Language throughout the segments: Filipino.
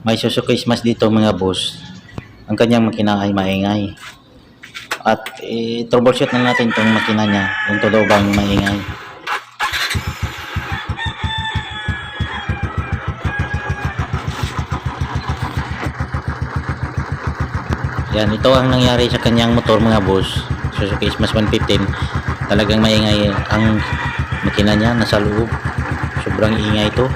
May Suzuki Smash dito mga boss. Ang kanyang makina ay maingay. At troubleshoot na natin itong makina niya kung totoo bang maingay. Yan, ito ang nangyari sa kanyang motor mga boss. Suzuki Smash 115. Talagang maingay ang makina niya, nasa loob. Sobrang ingay ito.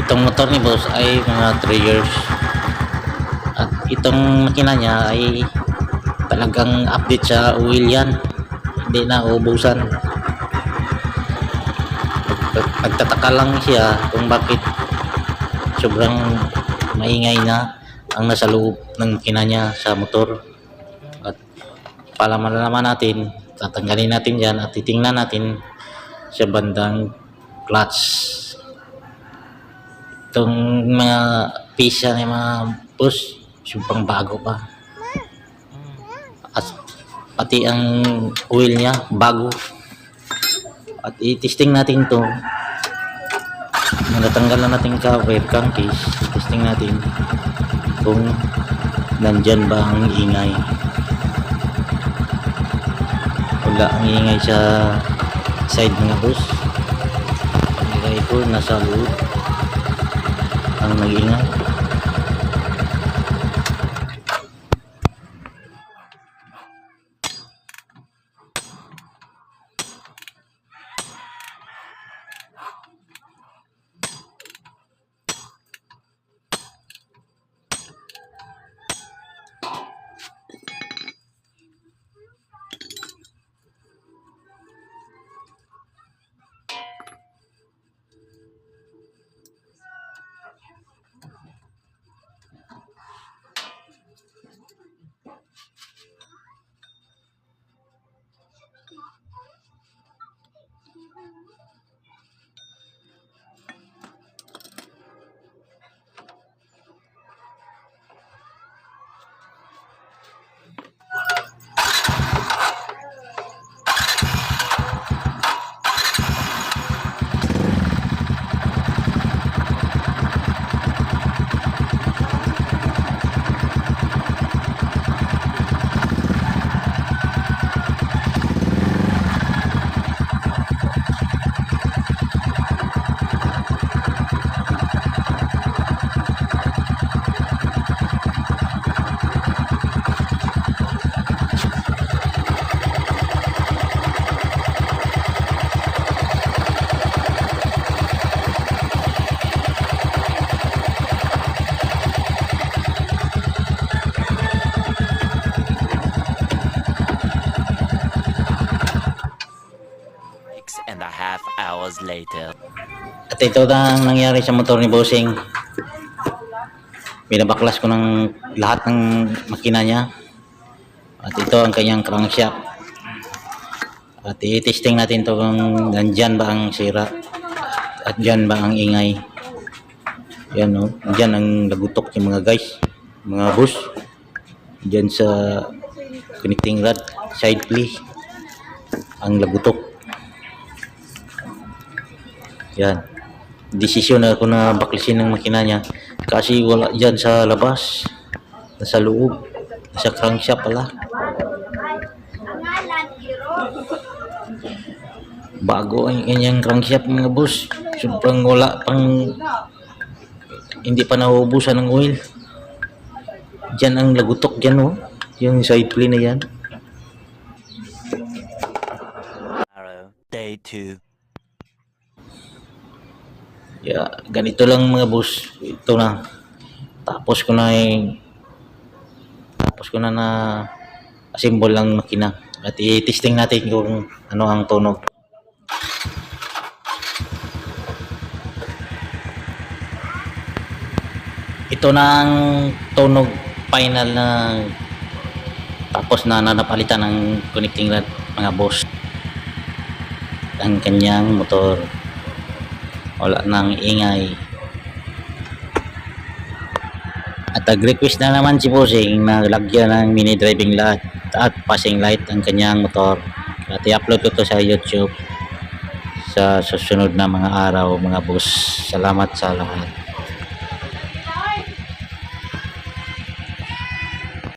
Itong motor ni boss ay mga 3 years. At itong makina niya ay talagang update sa oil yan. Hindi na ubusan. Nagtataka lang siya kung bakit sobrang maingay na ang nasa loob ng makina niya sa motor. At para malalaman natin, tatanggalin natin yan at titingnan natin sa bandang clutch. Itong mga pisa ng mga boss, sobrang bago pa. At pati ang oil niya, bago. At i-testing natin ito. Natanggal na natin cover, crankcase. Testing natin kung nandyan ba ang ingay. Wala ang ingay sa side mga boss. Ang ingay ko nasa loob ang nag-ingay. And a half hours later. At ito na ang nangyari sa motor ni Bossing. Binabaklas ko ng lahat ng makina niya. At ito ang kanyang crankshaft. At i-testing natin ito kung nandyan ba ang sira. At dyan ba ang ingay. Yan o. Dyan ang lagutok yung mga guys. Mga boss. Dyan sa connecting rod. Side play. Ang lagutok. Yan. Desisyon na ako na baklasin ng makina niya. Kasi wala dyan sa labas. Nasa loob. Nasa crankshaft pala. Bago ang kanyang crankshaft mga boss. Sobrang wala pang hindi pa nauubusan ng oil. Dyan ang lagutok dyan oh. Yung side play na yan. Day 2. Yeah, ganito lang mga boss. Ito na. Tapos ko na na assemble lang makina. At i-testing natin kung ano ang tunog. Ito na ang tunog final na tapos na napalitan ng connecting rod mga boss. Ang kanyang motor. Wala nang ingay. At nag-request na naman si Bossing na lagyan ng mini driving light at passing light ang kanyang motor. At i-upload ko to sa YouTube. sa susunod na mga araw mga boss. Salamat sa lahat.